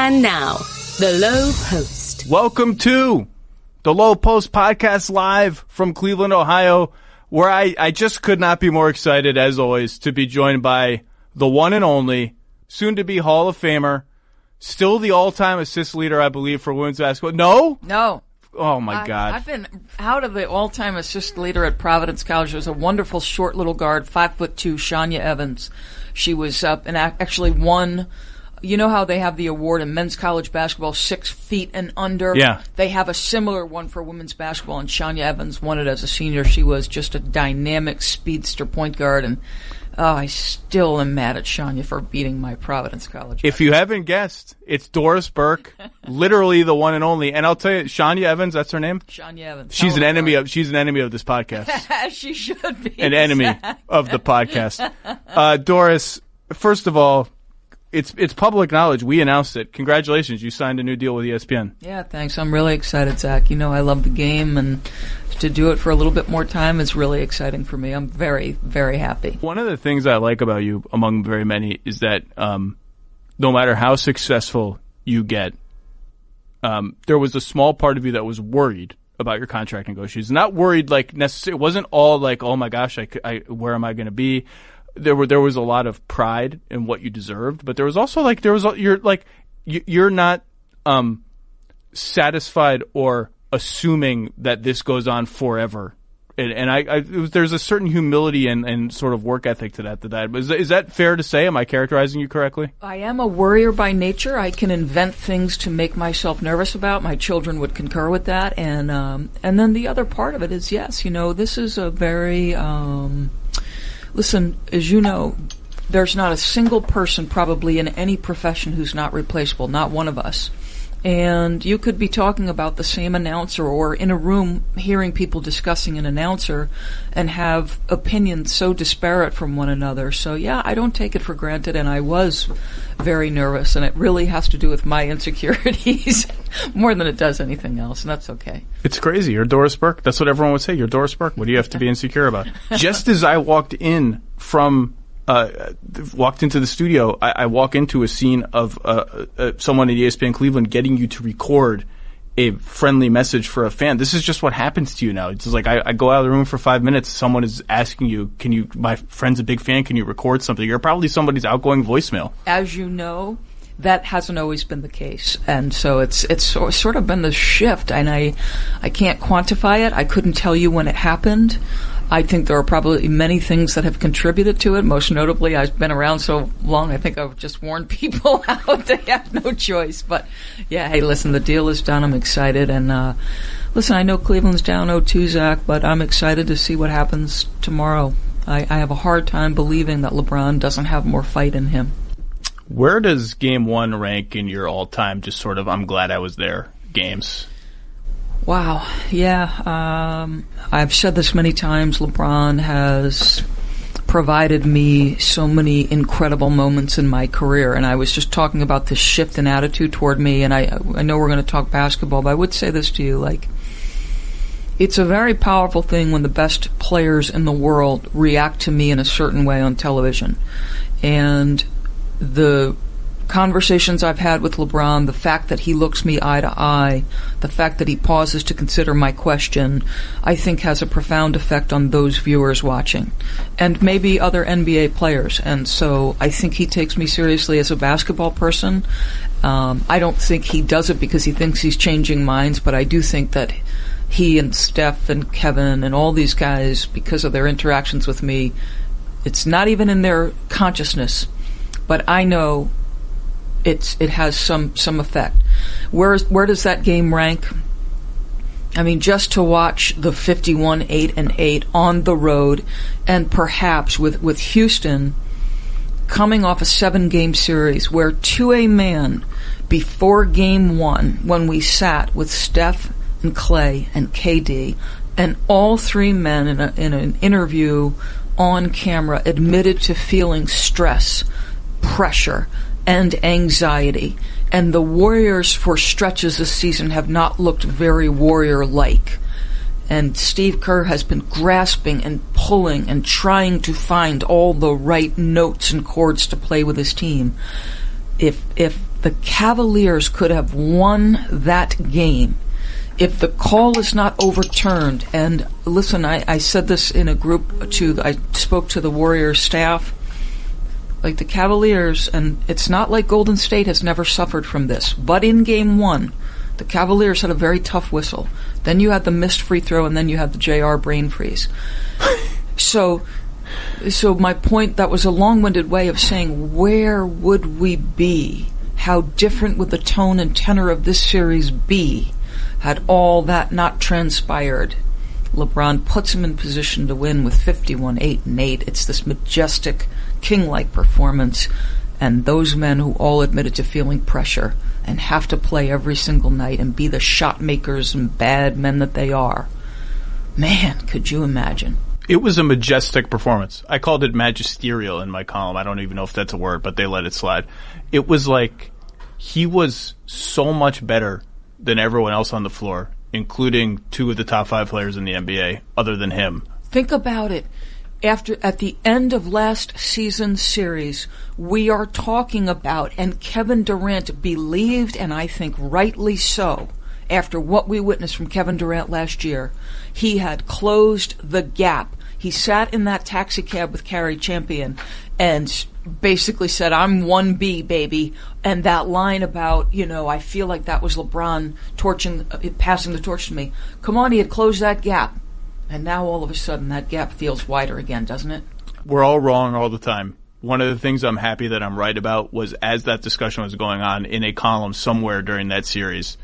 And now, the Lowe Post. Welcome to the Lowe Post podcast live from Cleveland, Ohio, where I just could not be more excited, as always, to be joined by the one and only, soon-to-be Hall of Famer, still the all-time assist leader, I believe, for women's basketball. No? Oh, my God. I've been out of the all-time assist leader at Providence College. There was a wonderful short little guard, 5'2", Shania Evans. She was up and actually won. You know how they have the award in men's college basketball, 6 feet and under? Yeah. They have a similar one for women's basketball, and Shania Evans won it as a senior. She was just a dynamic speedster point guard, and I still am mad at Shania for beating my Providence College. If you haven't guessed, it's Doris Burke, literally the one and only. And I'll tell you, Shania Evans, that's her name? Shania Evans. She's an enemy of this podcast. She should be. An enemy of the podcast. Doris, first of all, it's public knowledge. We announced it. Congratulations. You signed a new deal with ESPN. Yeah, thanks. I'm really excited, Zach. You know I love the game, and to do it for a little bit more time is really exciting for me. I'm very, very happy. One of the things I like about you, among very many, is that no matter how successful you get, there was a small part of you that was worried about your contract negotiations. Not worried like necessarily. It wasn't all like, oh my gosh, where am I going to be? There was a lot of pride in what you deserved, but there was also you're not satisfied or assuming that this goes on forever, and there's a certain humility and sort of work ethic to that. Is that fair to say? Am I characterizing you correctly? I am a worrier by nature. I can invent things to make myself nervous about. My children would concur with that, and then the other part of it is yes, this is a very Listen, as you know, there's not a single person probably in any profession who's not replaceable, not one of us. And you could be talking about the same announcer or in a room hearing people discussing an announcer and have opinions so disparate from one another. So, yeah, I don't take it for granted, and I was very nervous, and it really has to do with my insecurities more than it does anything else, and that's okay. It's crazy. You're Doris Burke. That's what everyone would say. You're Doris Burke. What do you have to be insecure about? Just as I walked into the studio, I walk into a scene of someone at ESPN Cleveland getting you to record a friendly message for a fan. This is just what happens to you now. It's just like I go out of the room for 5 minutes, someone is asking you, my friend's a big fan, can you record something? You're probably somebody's outgoing voicemail. As you know, that hasn't always been the case, and so it's sort of been the shift, and I can't quantify it. I couldn't tell you when it happened. I think there are probably many things that have contributed to it. Most notably, I've been around so long, I think I've just warned people out. They have no choice. But, yeah, hey, listen, the deal is done. I'm excited. And, listen, I know Cleveland's down 0-2, Zach, but I'm excited to see what happens tomorrow. I have a hard time believing that LeBron doesn't have more fight in him. Where does Game 1 rank in your all-time just sort of I'm glad I was there games? Wow. Yeah. I've said this many times. LeBron has provided me so many incredible moments in my career. And I was just talking about this shift in attitude toward me. And I know we're going to talk basketball, but I would say this to you, it's a very powerful thing when the best players in the world react to me in a certain way on television. And the conversations I've had with LeBron, the fact that he looks me eye to eye, the fact that he pauses to consider my question, I think has a profound effect on those viewers watching, and maybe other NBA players. And so I think he takes me seriously as a basketball person. I don't think he does it because he thinks he's changing minds, but I do think that he and Steph and Kevin and all these guys, because of their interactions with me, it's not even in their consciousness, but I know it has some effect. Where does that game rank? I mean, just to watch the 51-8-8 on the road, and perhaps with Houston coming off a 7-game series where to a man before Game 1, when we sat with Steph and Clay and KD, and all three men in an interview on camera admitted to feeling stress, pressure, and anxiety. And the Warriors for stretches this season have not looked very Warrior-like. And Steve Kerr has been grasping and pulling and trying to find all the right notes and chords to play with his team. if the Cavaliers could have won that game, if the call is not overturned, and listen, I said this in a group I spoke to the Warriors staff, like the Cavaliers, and it's not like Golden State has never suffered from this, but in Game 1, the Cavaliers had a very tough whistle. Then you had the missed free throw, and then you had the JR brain freeze. So my point, that was a long-winded way of saying, where would we be? How different would the tone and tenor of this series be had all that not transpired? LeBron puts him in position to win with 51-8-8. It's this majestic, king-like performance, and those men who all admitted to feeling pressure and have to play every single night and be the shot makers and bad men that they are. Man, could you imagine? It was a majestic performance. I called it magisterial in my column. I don't even know if that's a word, but they let it slide. It was like he was so much better than everyone else on the floor, including 2 of the top 5 players in the NBA, other than him. Think about it. At the end of last season's series, we are talking about, and Kevin Durant believed, and I think rightly so, after what we witnessed from Kevin Durant last year, he had closed the gap. He sat in that taxi cab with Carrie Champion and basically said, I'm 1B, baby. And that line about, I feel like that was LeBron passing the torch to me. Come on, he had closed that gap. And now all of a sudden that gap feels wider again, doesn't it? We're all wrong all the time. One of the things I'm happy that I'm right about was, as that discussion was going on in a column somewhere during that series,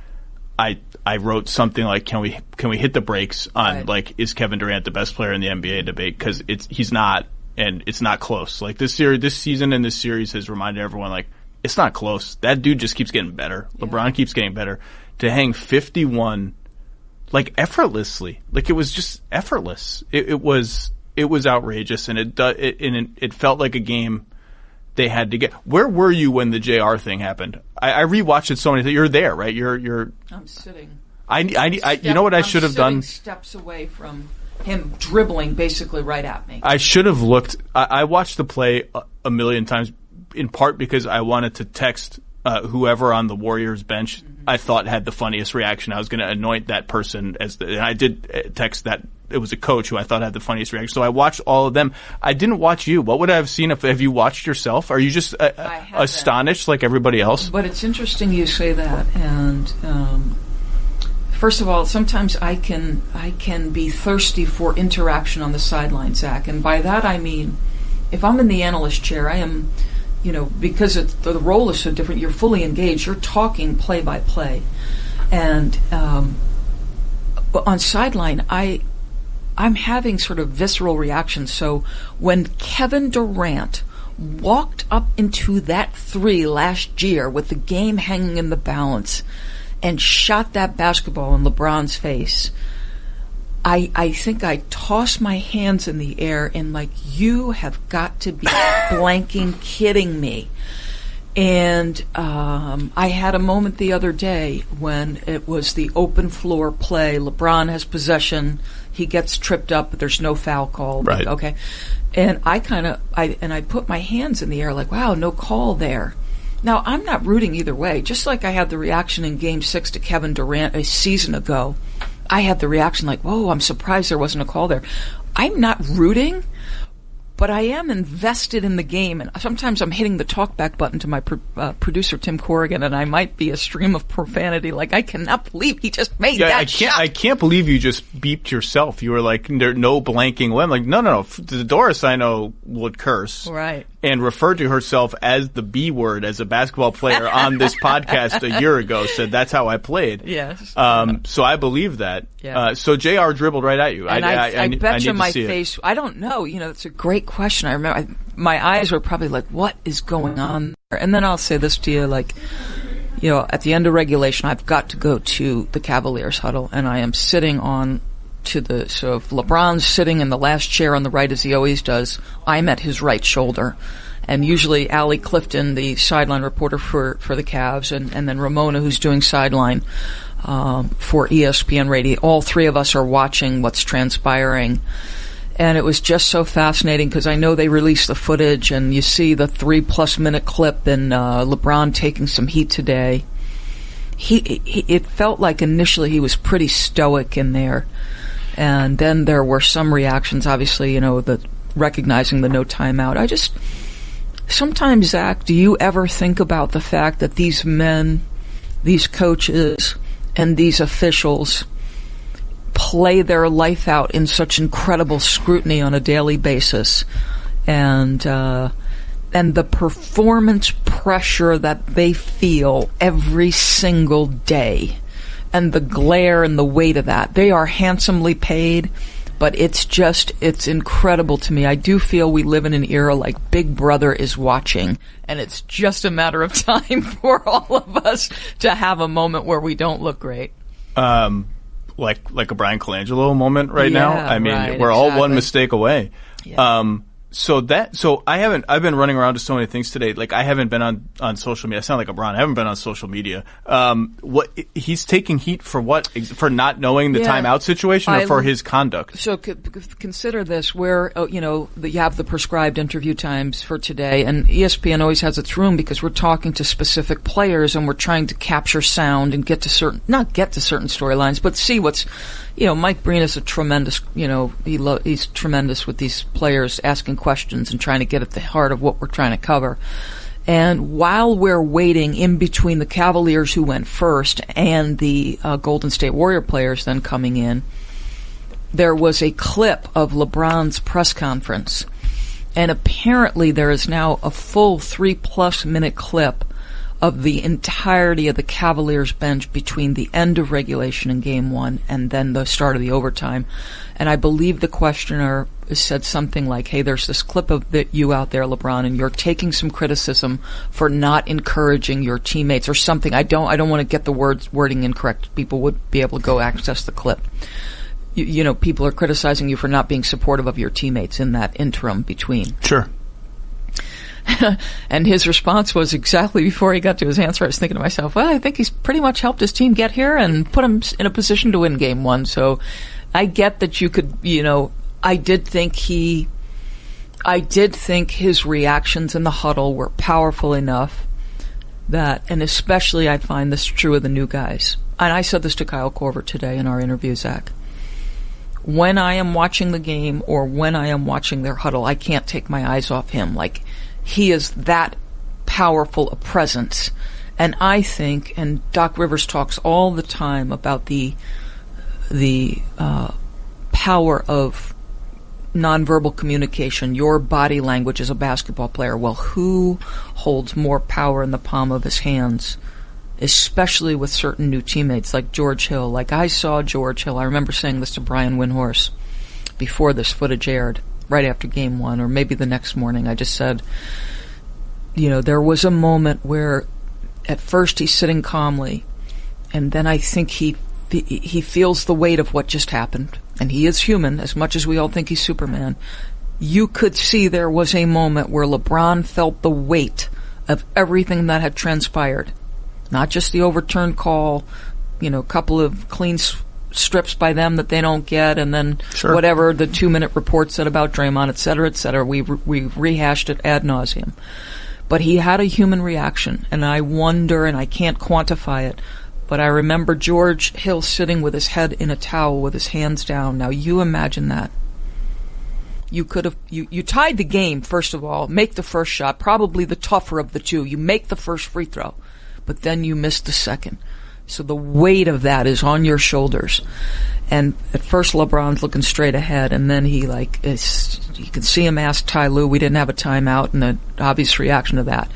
I wrote something like, can we hit the brakes on, right, like, is Kevin Durant the best player in the NBA debate? Because he's not, and it's not close. Like, this season and this series has reminded everyone, like, it's not close. That dude just keeps getting better. Yeah. LeBron keeps getting better. To hang 51, like, effortlessly, like, it was just effortless. It was outrageous, and it felt like a game they had to get. Where were you when the JR thing happened? I rewatched it so many times. You're there, right? I'm sitting. You know what I should have done? Steps away from him dribbling basically right at me. I should have looked. I watched the play a million times, in part because I wanted to text whoever on the Warriors bench I thought had the funniest reaction. I was going to anoint that person and I did text that. It was a coach who I thought had the funniest reaction. So I watched all of them. I didn't watch you. What would I have seen have you watched yourself? Are you just astonished like everybody else? But it's interesting you say that. And first of all, sometimes I can be thirsty for interaction on the sideline, Zach. And by that I mean, if I'm in the analyst chair, I am, because the role is so different, you're fully engaged. You're talking play by play. And on sideline, I'm having sort of visceral reactions. So when Kevin Durant walked up into that 3 last year with the game hanging in the balance and shot that basketball in LeBron's face, I think I tossed my hands in the air and like, you have got to be blanking kidding me. And I had a moment the other day when it was the open floor play. LeBron has possession. He gets tripped up, but there's no foul call. Right. Okay. And I put my hands in the air like, wow, no call there. Now, I'm not rooting either way. Just like I had the reaction in Game 6 to Kevin Durant a season ago, I had the reaction like, whoa, I'm surprised there wasn't a call there. I'm not rooting, but I am invested in the game, and sometimes I'm hitting the talkback button to my producer, Tim Corrigan, and I might be a stream of profanity. Like, I cannot believe he just made that shot. I can't believe you just beeped yourself. You were like, there's no blanking way. I'm like, no. Doris, I know, would curse. Right. And referred to herself as the B word as a basketball player on this podcast a year ago, said that's how I played. Yes. So I believe that. Yeah. So JR dribbled right at you. And I bet you my face, I don't know, it's a great question. I remember my eyes were probably like, what is going on there? And then I'll say this to you, like, at the end of regulation, I've got to go to the Cavaliers huddle, and I am sitting so if LeBron's sitting in the last chair on the right as he always does, I'm at his right shoulder. And usually Allie Clifton, the sideline reporter for the Cavs, and then Ramona, who's doing sideline for ESPN Radio, all three of us are watching what's transpiring. And it was just so fascinating because I know they released the footage, and you see the 3+ minute clip and LeBron taking some heat today. It felt like initially he was pretty stoic in there. And then there were some reactions, obviously, recognizing the no timeout. Sometimes, Zach, do you ever think about the fact that these men, these coaches, and these officials play their life out in such incredible scrutiny on a daily basis, and the performance pressure that they feel every single day, and the glare and the weight of that? They are handsomely paid, but it's incredible to me. I do feel we live in an era like Big Brother is watching, and it's just a matter of time for all of us to have a moment where we don't look great. Like a Brian Colangelo moment right now. I mean, right, we're all one mistake away. Yeah. So I've been running around to so many things today. Like, I haven't been on social media. I sound like a Brian. I haven't been on social media. He's taking heat for what? For not knowing the timeout situation, or for his conduct? So consider this, where, you have the prescribed interview times for today, and ESPN always has its room because we're talking to specific players and we're trying to capture sound and not get to certain storylines, but see what's, Mike Breen is a tremendous, he's tremendous with these players, asking questions and trying to get at the heart of what we're trying to cover. And while we're waiting in between the Cavaliers, who went first, and the Golden State Warrior players then coming in, there was a clip of LeBron's press conference. And apparently there is now a full 3+ minute clip of the entirety of the Cavaliers bench between the end of regulation in Game 1 and then the start of the overtime. And I believe the questioner said something like, hey, there's this clip of you out there, LeBron, and you're taking some criticism for not encouraging your teammates, or something. I don't want to get the wording incorrect. People would be able to go access the clip. People are criticizing you for not being supportive of your teammates in that interim between. Sure. And his response was, exactly before he got to his answer, I was thinking to myself, well, I think he's pretty much helped his team get here and put him in a position to win Game 1. So I get that you could, I did think his reactions in the huddle were powerful enough that, and especially I find this true of the new guys. And I said this to Kyle Korver today in our interview, Zach. When I am watching the game, or when I am watching their huddle, I can't take my eyes off him. Like, he is that powerful a presence. And I think, and Doc Rivers talks all the time about the power of nonverbal communication, your body language as a basketball player. Well, who holds more power in the palm of his hands, especially with certain new teammates like George Hill? Like, I saw George Hill. I remember saying this to Brian Windhorst before this footage aired, right after Game 1, or maybe the next morning. I just said, there was a moment where at first he's sitting calmly, and then I think he feels the weight of what just happened. And he is human, as much as we all think he's Superman. You could see there was a moment where LeBron felt the weight of everything that had transpired. Not just the overturned call, a couple of clean strips by them that they don't get, and then whatever the 2-minute report said about Draymond, et cetera, et cetera. We rehashed it ad nauseum. But he had a human reaction, and I wonder, and I can't quantify it, but I remember George Hill sitting with his head in a towel with his hands down. Now, you imagine that. You could have, you tied the game, first of all, make the first shot, probably the tougher of the two. You make the first free throw, but then you miss the second. So the weight of that is on your shoulders. And at first LeBron's looking straight ahead, and then you can see him ask Ty Lue. We didn't have a timeout, and an obvious reaction to that.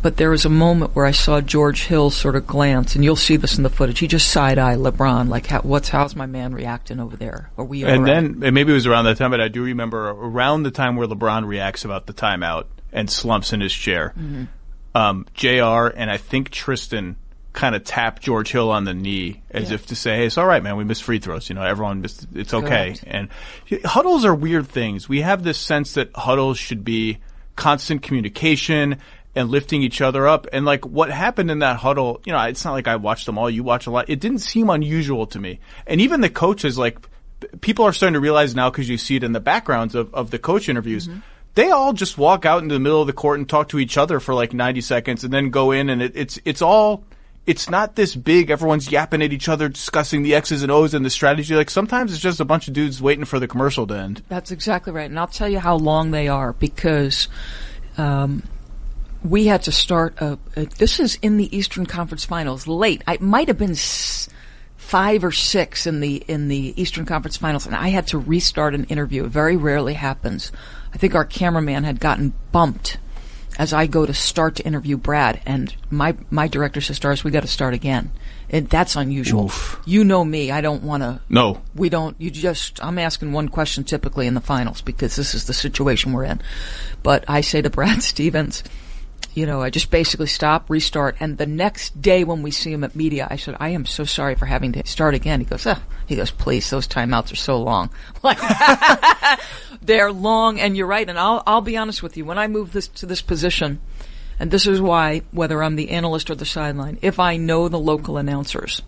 But there was a moment where I saw George Hill sort of glance, and you'll see this in the footage. He just side-eyed LeBron, like, how's my man reacting over there? Are we all right? And maybe it was around that time, but I do remember around the time where LeBron reacts about the timeout and slumps in his chair. Mm-hmm. JR and I think Tristan kind of tap George Hill on the knee as if to say, hey, it's all right, man. We missed free throws. Everyone missed. It's okay. Correct. And huddles are weird things. We have this sense that huddles should be constant communication and lifting each other up. And like what happened in that huddle, it's not like I watched them all. You watch a lot. It didn't seem unusual to me. And even the coaches, like people are starting to realize now, because you see it in the backgrounds of the coach interviews, they all just walk out into the middle of the court and talk to each other for like 90 seconds and then go in, and it's not this big, everyone's yapping at each other, discussing the X's and O's and the strategy. Like, sometimes it's just a bunch of dudes waiting for the commercial to end. That's exactly right. And I'll tell you how long they are, because we had to start this is in the Eastern Conference Finals late. I might have been 5 or 6 in the Eastern Conference Finals, and I had to restart an interview. It very rarely happens. I think our cameraman had gotten bumped as I go to start to interview Brad, and my director says, Doris, we got to start again. And that's unusual. Oof. You know me. I don't want to. No. We don't. I'm asking one question typically in the finals, because this is the situation we're in. But I say to Brad Stevens, I just basically stop, restart, and the next day when we see him at media, I said, I am so sorry for having to start again. He goes, please, those timeouts are so long. Like, they're long, and you're right. And I'll be honest with you. When I moved to this position, and this is why, whether I'm the analyst or the sideline, if I know the local announcers,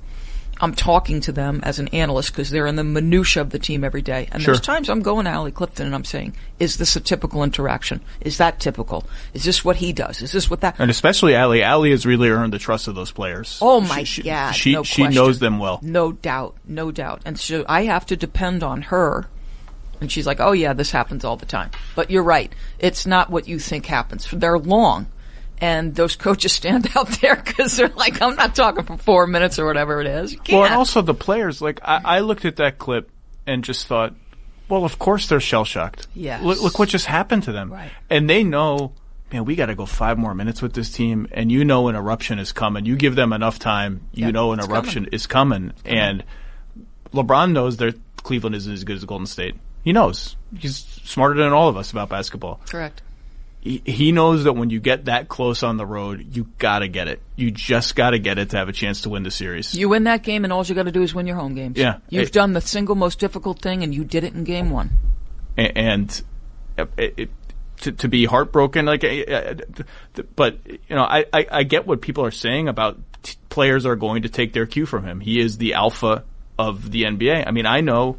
I'm talking to them as an analyst, because they're in the minutia of the team every day. And there's times I'm going to Allie Clifton and I'm saying, is this a typical interaction? Is that typical? Is this what he does? Is this what that? And especially Allie. Allie has really earned the trust of those players. Oh my God. She knows them well. No doubt. No doubt. And so I have to depend on her. And she's like, oh yeah, this happens all the time. But you're right. It's not what you think happens. They're long. And those coaches stand out there because they're like, I'm not talking for 4 minutes or whatever it is. You can't. Well, and also the players, like, I looked at that clip and just thought, well, of course they're shell-shocked. Yes. Look what just happened to them. Right. And they know, man, we got to go 5 more minutes with this team, and an eruption is coming. You give them enough time, an eruption is coming. And LeBron knows that Cleveland isn't as good as Golden State. He knows. He's smarter than all of us about basketball. Correct. He knows that when you get that close on the road, you got to get it. You just got to get it to have a chance to win the series. You win that game, and all you got to do is win your home games. Yeah. You've done the single most difficult thing, and you did it in game 1. And to be heartbroken, like, but I get what people are saying about players are going to take their cue from him. He is the alpha of the NBA. I mean, I know.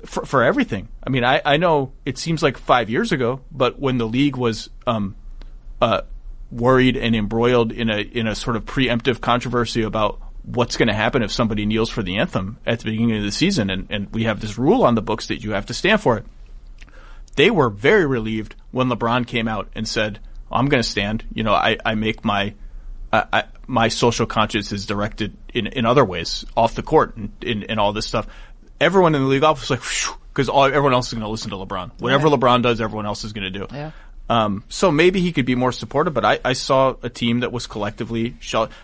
For everything. I mean, I know it seems like 5 years ago, but when the league was worried and embroiled in a sort of preemptive controversy about what's going to happen if somebody kneels for the anthem at the beginning of the season, and we have this rule on the books that you have to stand for it, they were very relieved when LeBron came out and said, I'm going to stand. I make my social conscience is directed in other ways, off the court and all this stuff. Everyone in the league office was like, because everyone else is going to listen to LeBron. Whatever LeBron does, everyone else is going to do. Yeah. So maybe he could be more supportive, but I saw a team that was collectively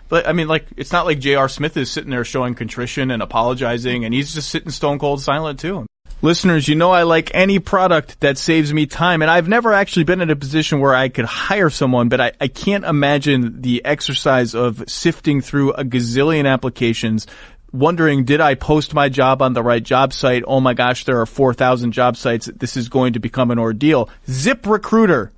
But, I mean, like, it's not like J.R. Smith is sitting there showing contrition and apologizing, and he's just sitting stone cold silent, too. Listeners, I like any product that saves me time, and I've never actually been in a position where I could hire someone, but I can't imagine the exercise of sifting through a gazillion applications, wondering, did I post my job on the right job site? Oh my gosh, there are 4,000 job sites. This is going to become an ordeal. ZipRecruiter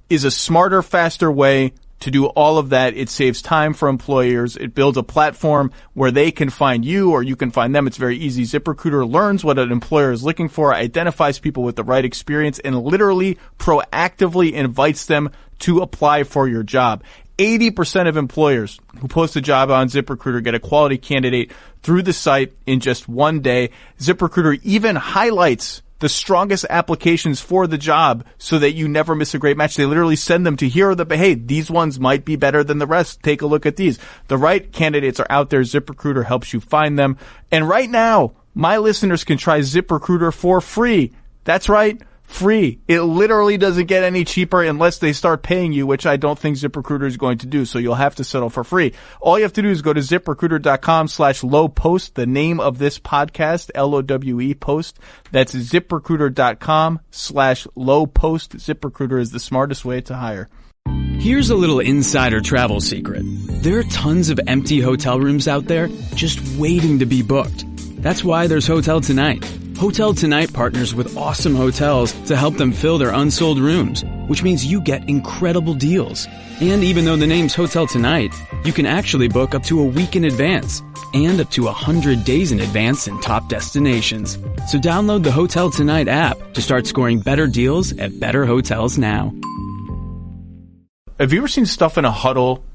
is a smarter, faster way to do all of that. It saves time for employers. It builds a platform where they can find you or you can find them. It's very easy. ZipRecruiter learns what an employer is looking for, identifies people with the right experience, and literally proactively invites them to apply for your job. 80% of employers who post a job on ZipRecruiter get a quality candidate through the site in just 1 day. ZipRecruiter even highlights the strongest applications for the job so that you never miss a great match. They literally send them to hey, these ones might be better than the rest. Take a look at these. The right candidates are out there. ZipRecruiter helps you find them. And right now, my listeners can try ZipRecruiter for free. That's right. Free. It literally doesn't get any cheaper unless they start paying you, which I don't think ZipRecruiter is going to do. So you'll have to settle for free. All you have to do is go to ZipRecruiter.com/LowePost, the name of this podcast, LOWE post. That's ZipRecruiter.com/LowePost. ZipRecruiter is the smartest way to hire. Here's a little insider travel secret. There are tons of empty hotel rooms out there just waiting to be booked. That's why there's Hotel Tonight. Hotel Tonight partners with awesome hotels to help them fill their unsold rooms, which means you get incredible deals. And even though the name's Hotel Tonight, you can actually book up to a week in advance and up to 100 days in advance in top destinations. So download the Hotel Tonight app to start scoring better deals at better hotels now. Have you ever seen stuff in a huddle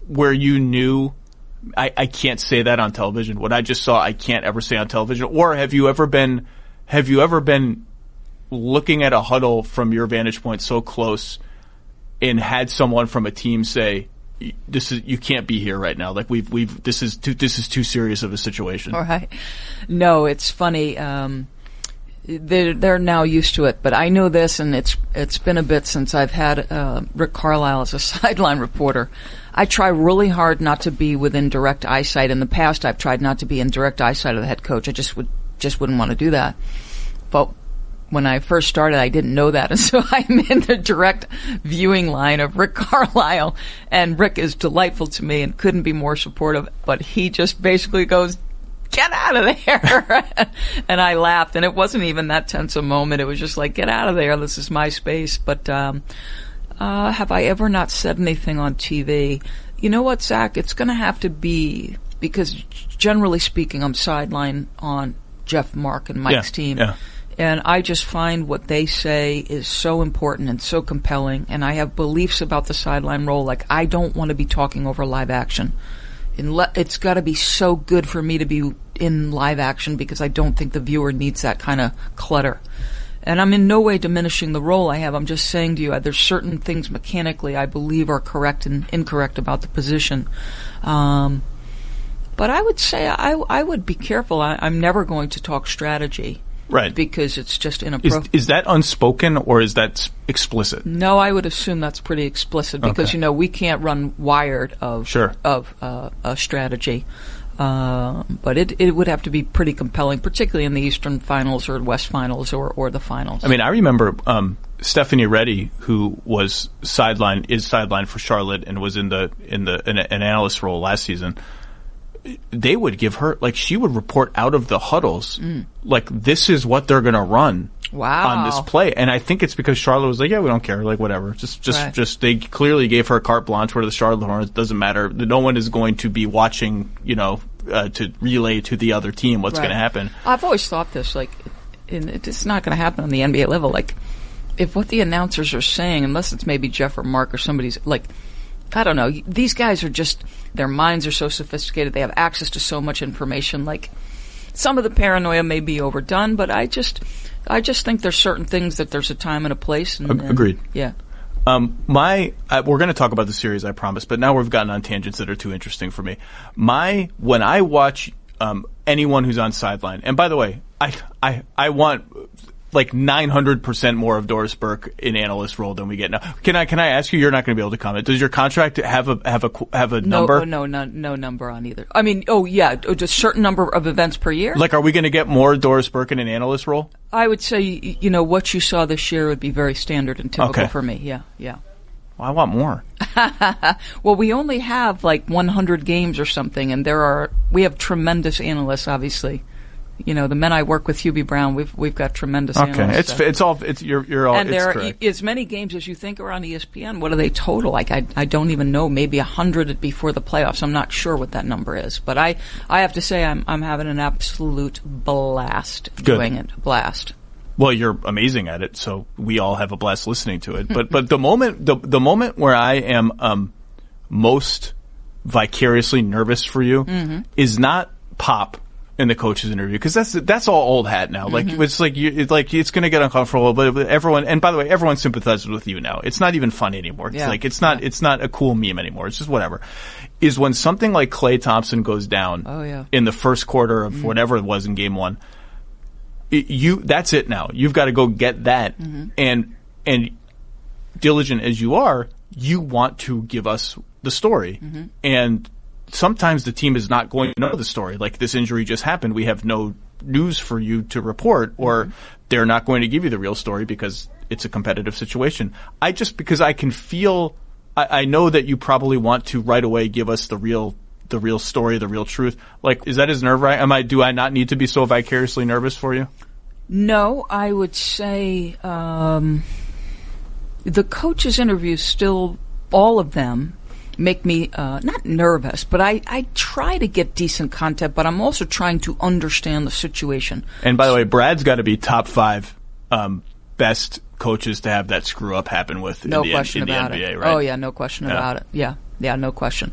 where you knew, I can't say that on television. What I just saw, I can't ever say on television. Or have you ever been looking at a huddle from your vantage point so close and had someone from a team say, you can't be here right now. Like this is too serious of a situation. All right. No, it's funny. They're now used to it, but I know this, and it's been a bit since I've had Rick Carlisle as a sideline reporter. I try really hard not to be within direct eyesight. In the past, I've tried not to be in direct eyesight of the head coach. I just wouldn't want to do that. But when I first started, I didn't know that, and so I'm in the direct viewing line of Rick Carlisle, and Rick is delightful to me and couldn't be more supportive. But he just basically goes, "Get out of there!" And I laughed, and it wasn't even that tense a moment. It was just like, "Get out of there! This is my space." But have I ever not said anything on TV? You know what, Zach? It's going to have to be, because generally speaking, I'm sideline on Jeff, Mark, and Mike's team. Yeah. And I just find what they say is so important and so compelling, and I have beliefs about the sideline role. Like, I don't want to be talking over live action. It's got to be so good for me to be in live action, because I don't think the viewer needs that kind of clutter. And I'm in no way diminishing the role I have. I'm just saying to you, there's certain things mechanically I believe are correct and incorrect about the position. But I would say I would be careful. I'm never going to talk strategy. Right. Because it's just inappropriate. Is that unspoken, or is that explicit? No, I would assume that's pretty explicit, because, we can't run wired of a strategy. But it would have to be pretty compelling, particularly in the Eastern Finals or West Finals or the Finals. I mean, I remember Stephanie Reddy, who is sidelined for Charlotte and was in an analyst role last season. They would give her, like, she would report out of the huddles, like, this is what they're going to run on this play. And I think it's because Charlotte was like, yeah, we don't care, like, whatever. Just they clearly gave her carte blanche where the Charlotte Hornets, doesn't matter. No one is going to be watching, to relay to the other team what's going to happen. I've always thought this, like, it's not going to happen on the NBA level. Like, if what the announcers are saying, unless it's maybe Jeff or Mark or somebody's, like, I don't know. These guys are just, their minds are so sophisticated. They have access to so much information. Like, some of the paranoia may be overdone, but I just think there's certain things that there's a time and a place. Agreed. Yeah. We're going to talk about the series, I promise, but now we've gotten on tangents that are too interesting for me. When I watch anyone who's on sideline, and by the way, I want like 900% more of Doris Burke in analyst role than we get now. Can I ask you? You're not going to be able to comment. Does your contract have a number? No number on either. I mean, just a certain number of events per year. Like, are we going to get more Doris Burke in an analyst role? I would say, what you saw this year would be very standard and typical for me. Yeah. Well, I want more. Well, we only have like 100 games or something, and we have tremendous analysts, obviously. The men I work with, Hubie Brown, we've got tremendous analysts. You're all. And there correct. are as many games as you think are on ESPN. What are they total? Like, I don't even know. Maybe 100 before the playoffs. I'm not sure what that number is, but I have to say I'm having an absolute blast doing it. Blast. Well, you're amazing at it, so we all have a blast listening to it. But the moment where I am most vicariously nervous for you is not Pop in the coach's interview, because that's all old hat now. Like, it's going to get uncomfortable, but everyone, and by the way, everyone sympathizes with you now. It's not even funny anymore. It's it's not a cool meme anymore. It's just whatever. Is when something like Klay Thompson goes down in the first quarter of whatever it was in game one, that's it now. You've got to go get that. And diligent as you are, you want to give us the story. And sometimes the team is not going to know the story. Like, this injury just happened. We have no news for you to report, or they're not going to give you the real story because it's a competitive situation. Because I can feel, I know that you probably want to right away give us the real the real story, the real truth. Like, is that as nerve-wracking? Do I not need to be so vicariously nervous for you? No, I would say the coaches' interviews still, all of them, make me not nervous, but I try to get decent content, but I'm also trying to understand the situation. And by the way, Brad's got to be top 5 best coaches to have that screw-up happen with in the NBA, right? Oh, yeah, no question about it. Yeah, no question.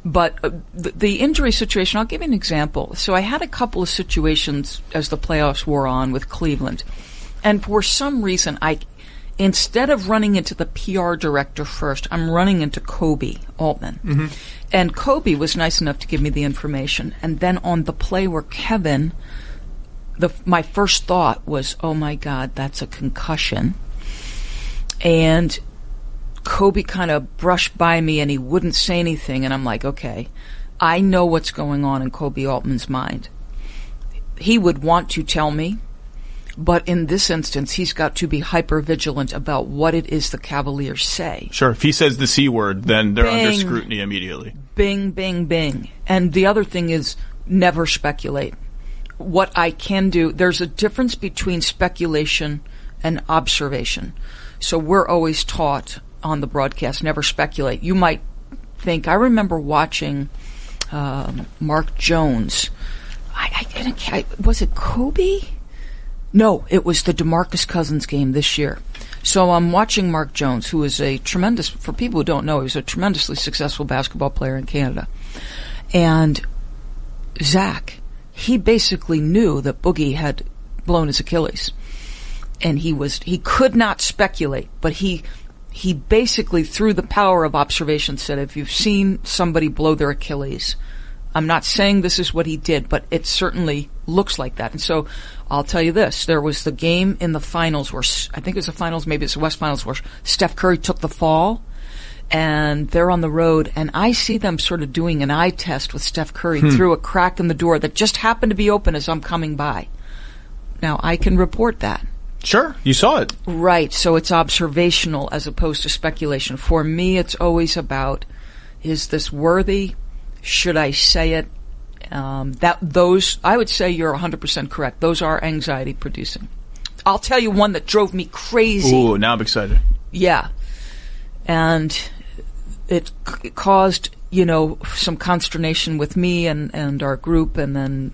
But the injury situation, I'll give you an example. So I had a couple of situations as the playoffs wore on with Cleveland. And for some reason, instead of running into the PR director first, I'm running into Kobe Altman. Mm-hmm. And Kobe was nice enough to give me the information. And then on the play where Kevin, my first thought was, oh my God, that's a concussion. And Kobe kind of brushed by me and he wouldn't say anything, and I'm like, okay, I know what's going on in Kobe Altman's mind. He would want to tell me, but in this instance, he's got to be hyper vigilant about what it is the Cavaliers say. Sure, if he says the C word, then they're under scrutiny immediately. Bing, bing, bing. And the other thing is never speculate. What I can do, there's a difference between speculation and observation. So we're always taught on the broadcast, never speculate. You might think, I remember watching Mark Jones. Was it Kobe? No, it was the DeMarcus Cousins game this year. So I'm watching Mark Jones, who is for people who don't know, he was a tremendously successful basketball player in Canada. And Zach, he basically knew that Boogie had blown his Achilles. And he could not speculate, but he basically, through the power of observation, said, if you've seen somebody blow their Achilles, I'm not saying this is what he did, but it certainly looks like that. And so I'll tell you this. There was the game in the finals where, I think it was the finals, maybe it's the West Finals, where Steph Curry took the fall, and they're on the road, and I see them sort of doing an eye test with Steph Curry through a crack in the door that just happened to be open as I'm coming by. Now, I can report that. Sure, you saw it. Right, so it's observational as opposed to speculation. For me, it's always about, is this worthy? Should I say it? I would say you're 100% correct. Those are anxiety producing. I'll tell you one that drove me crazy. Ooh, now I'm excited. Yeah. And it caused, some consternation with me and our group, and then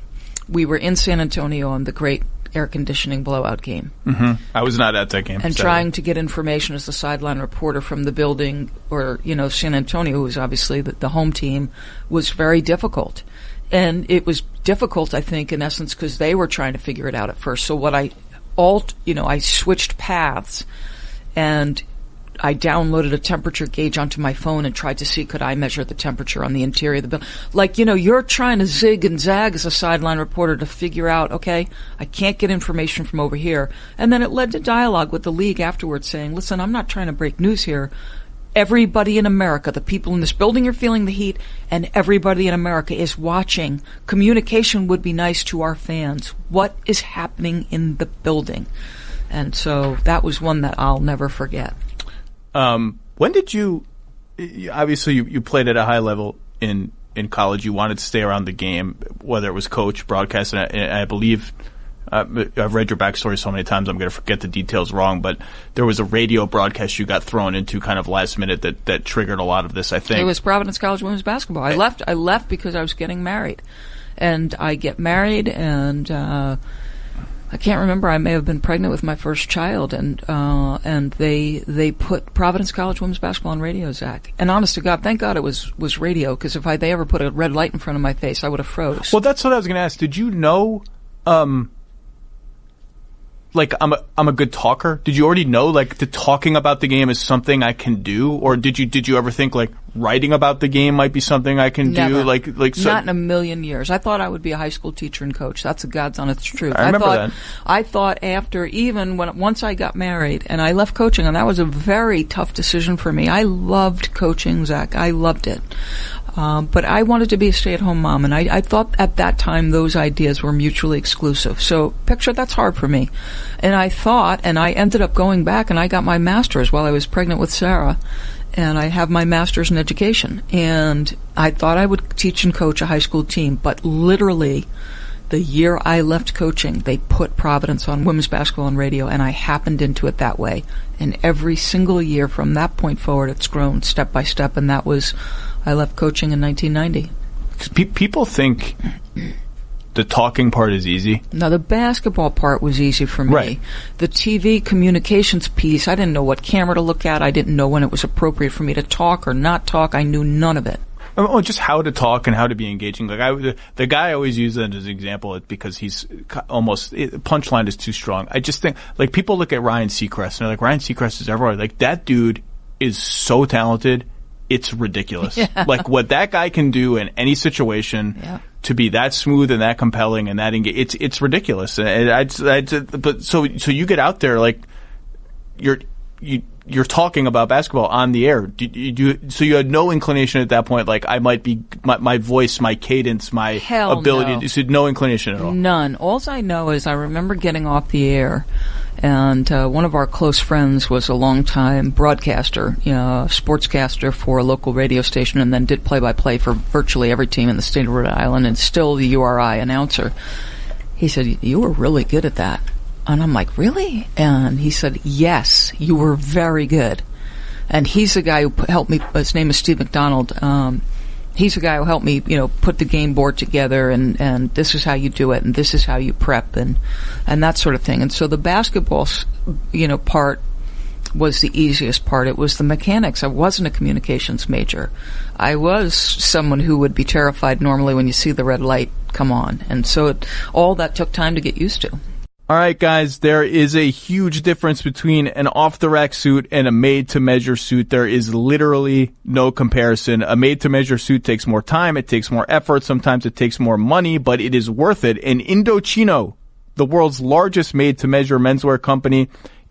we were in San Antonio on the great air conditioning blowout game. Mm-hmm. I was not at that game. And trying to get information as the sideline reporter from the building, or, San Antonio, who was obviously the home team, was very difficult. And it was difficult, I think, in essence, because they were trying to figure it out at first. So what I switched paths, and I downloaded a temperature gauge onto my phone and tried to see, could I measure the temperature on the interior of the building. Like, you're trying to zig and zag as a sideline reporter to figure out, okay, I can't get information from over here. And then it led to dialogue with the league afterwards saying, listen, I'm not trying to break news here. Everybody in America, the people in this building are feeling the heat, and everybody in America is watching. Communication would be nice to our fans. What is happening in the building? And so that was one that I'll never forget. When did you obviously you played at a high level in college. You wanted to stay around the game, whether it was coach, broadcast, and I believe I've read your backstory so many times I'm going to forget the details wrong, but there was a radio broadcast you got thrown into kind of last minute that triggered a lot of this, I think. It was Providence College women's basketball. I left because I was getting married. And I get married, and I can't remember. I may have been pregnant with my first child, and they put Providence College women's basketball on radio, Zach. And honest to God, thank God it was radio, because if they ever put a red light in front of my face, I would have froze. Well, that's what I was going to ask. Did you know, like, I'm a good talker? Did you already know, like, the talking about the game is something I can do? Or did you ever think, like, writing about the game might be something I can Never. do? Like so not in a million years. I thought I would be a high school teacher and coach. That's the God's honest truth. I remember that. I thought after, even once I got married and I left coaching, and that was a very tough decision for me. I loved coaching, Zach. I loved it. But I wanted to be a stay-at-home mom, and I thought at that time those ideas were mutually exclusive. So picture that's hard for me. And I thought, and I ended up going back, and I got my master's while I was pregnant with Sarah. and I have my master's in education. And I thought I would teach and coach a high school team, but literally the year I left coaching, they put Providence on women's basketball on radio, and I happened into it that way. And every single year from that point forward, it's grown step by step, and that was, I left coaching in 1990. People think the talking part is easy. No, the basketball part was easy for me. Right. The TV communications piece, I didn't know what camera to look at. I didn't know when it was appropriate for me to talk or not talk. I knew none of it. Oh, just how to talk and how to be engaging. Like the guy I always use that as an example because he's almost punchline is too strong. I just think like people look at Ryan Seacrest and they're like, Ryan Seacrest is everywhere. Like that dude is so talented, it's ridiculous. Yeah. Like what that guy can do in any situation to be that smooth and that compelling and that it's ridiculous. But so you get out there like you're talking about basketball on the air. So you had no inclination at that point, like I might be, my voice, my cadence, my ability. No. So no inclination at all? None. All I know is I remember getting off the air, and one of our close friends was a longtime broadcaster, sportscaster for a local radio station, and then did play-by-play for virtually every team in the state of Rhode Island, and still the URI announcer. He said, "You were really good at that." And I'm like, really? And he said, yes, you were very good. And he's the guy who helped me. His name is Steve McDonald. He's the guy who helped me, put the game board together and this is how you do it and this is how you prep and that sort of thing. And so the basketball, part was the easiest part. It was the mechanics. I wasn't a communications major. I was someone who would be terrified normally when you see the red light come on. And so all that took time to get used to. All right, guys, there is a huge difference between an off-the-rack suit and a made-to-measure suit. There is literally no comparison. A made-to-measure suit takes more time, it takes more effort, sometimes it takes more money, but it is worth it. And Indochino, the world's largest made-to-measure menswear company,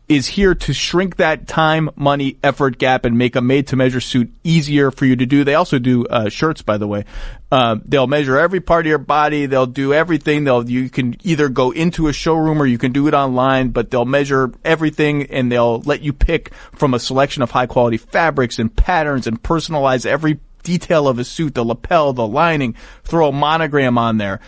is here to shrink that time, money, effort gap and make a made-to-measure suit easier for you to do. They also do shirts, by the way. They'll measure every part of your body. They'll do everything. You can either go into a showroom or you can do it online, but they'll measure everything and they'll let you pick from a selection of high-quality fabrics and patterns and personalize every detail of a suit, the lapel, the lining, throw a monogram on there.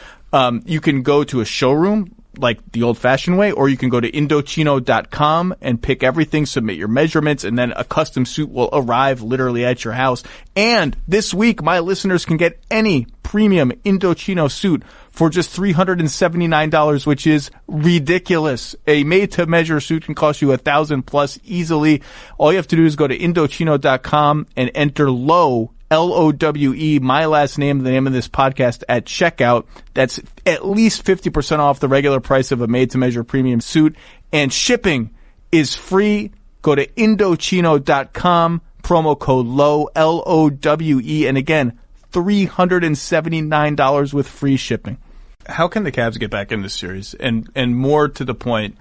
You can go to a showroom like the old-fashioned way, or you can go to Indochino.com and pick everything, submit your measurements, and then a custom suit will arrive literally at your house. And this week, my listeners can get any premium Indochino suit for just $379, which is ridiculous. A made-to-measure suit can cost you $1,000 plus easily. All you have to do is go to Indochino.com and enter Lowe, Lowe, my last name, the name of this podcast, at checkout. That's at least 50% off the regular price of a made-to-measure premium suit. And shipping is free. Go to Indochino.com, promo code Lowe, Lowe. And again, $379 with free shipping. How can the Cavs get back in this series? And more to the point,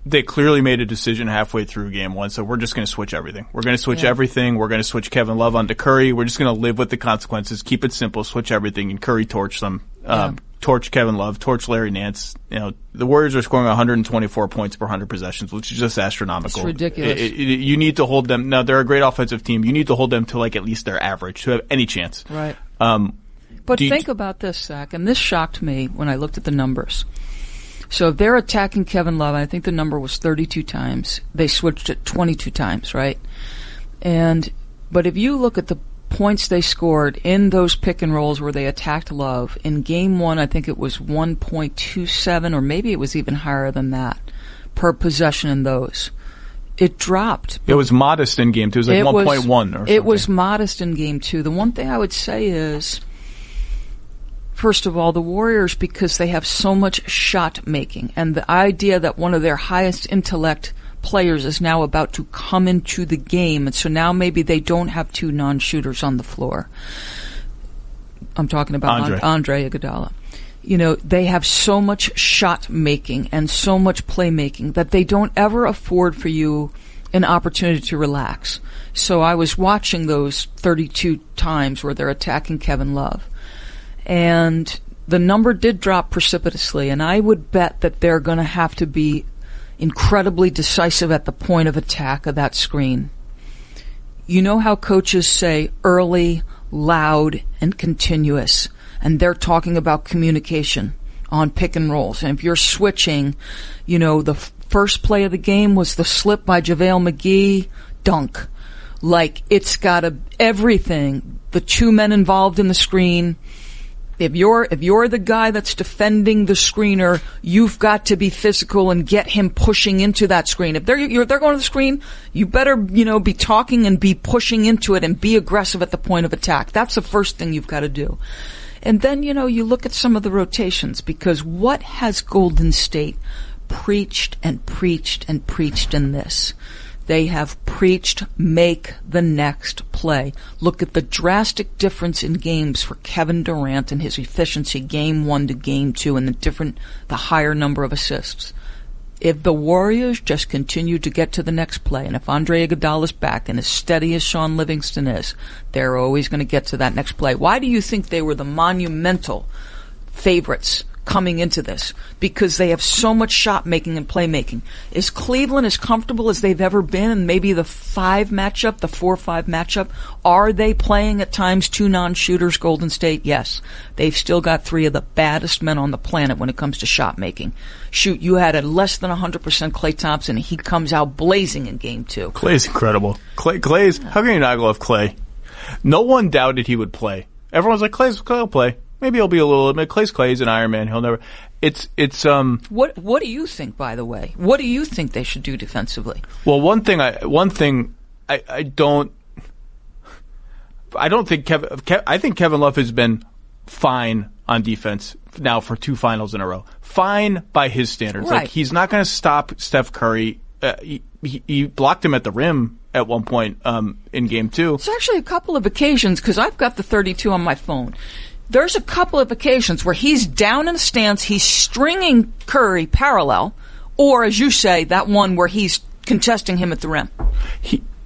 they clearly made a decision halfway through game one, so we're just going to switch everything. We're going to switch everything. We're going to switch Kevin Love onto Curry. We're just going to live with the consequences, keep it simple, switch everything, and Curry torch them. Torch Kevin Love, torch Larry Nance. The Warriors are scoring 124 points per 100 possessions, which is just astronomical. It's ridiculous. You need to hold them. Now, they're a great offensive team. You need to hold them to like at least their average to have any chance. Right. But think about this, Zach, and this shocked me when I looked at the numbers. So if they're attacking Kevin Love, I think the number was 32 times. They switched it 22 times, right? But if you look at the points they scored in those pick and rolls where they attacked Love, in game one, I think it was 1.27, or maybe it was even higher than that, per possession in those. It dropped. It was modest in game two. It was like 1.1 or something. It was modest in game two. The one thing I would say is, first of all, the Warriors, because they have so much shot making, and the idea that one of their highest intellect players is now about to come into the game, and so now maybe they don't have two non-shooters on the floor. I'm talking about Andre Iguodala. They have so much shot making and so much play making that they don't ever afford for you an opportunity to relax. So I was watching those 32 times where they're attacking Kevin Love. And the number did drop precipitously, and I would bet that they're going to have to be incredibly decisive at the point of attack of that screen. You know how coaches say early, loud, and continuous, and they're talking about communication on pick and rolls. And if you're switching, the first play of the game was the slip by JaVale McGee, dunk. Like, it's got everything. The two men involved in the screen. If you're the guy that's defending the screener, you've got to be physical and get him pushing into that screen. If they're going to the screen, you better, be talking and be pushing into it and be aggressive at the point of attack. That's the first thing you've got to do. And then, you look at some of the rotations, because what has Golden State preached and preached and preached in this? They have preached, make the next play. Look at the drastic difference in games for Kevin Durant and his efficiency, game 1 to game 2, and the higher number of assists. If the Warriors just continue to get to the next play, and if Andre Iguodala's back and as steady as Sean Livingston is, they're always going to get to that next play. Why do you think they were the monumental favorites coming into this? Because they have so much shot making and playmaking. Is Cleveland as comfortable as they've ever been in maybe the 4-5 matchup? Are they playing at times 2 non-shooters, Golden State? Yes. They've still got 3 of the baddest men on the planet when it comes to shot making. Shoot, you had a less than 100% Klay Thompson, and he comes out blazing in game 2. Klay's incredible. Klay's, how can you not love Klay? No one doubted he would play. Everyone's like, Klay'll play. Maybe he'll be a little bit. Clay's an Iron Man. He'll never. What do you think, by the way? What do you think they should do defensively? Well, I think Kevin Love has been fine on defense now for 2 finals in a row. Fine by his standards. Right. Like, he's not going to stop Steph Curry. He blocked him at the rim at one point in game 2. It's actually a couple of occasions, because I've got the 32 on my phone. There's a couple of occasions where he's down in the stance, he's stringing Curry parallel, or, as you say, that one where he's contesting him at the rim.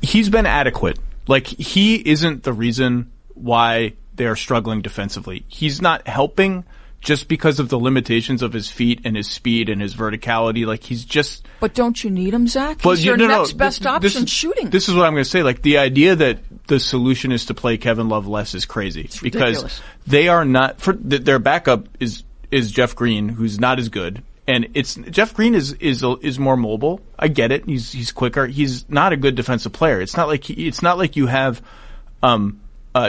He's been adequate. Like, he isn't the reason why they are struggling defensively. He's not helping just because of the limitations of his feet and his speed and his verticality. Like, he's just... But don't you need him, Zach? He's your next best option shooting. This is what I'm going to say. Like, the idea that the solution is to play Kevin Love less is crazy. It's because ridiculous. They are not... Their backup is Jeff Green, who's not as good. And Jeff Green is more mobile. I get it. He's quicker. He's not a good defensive player. It's not like you have...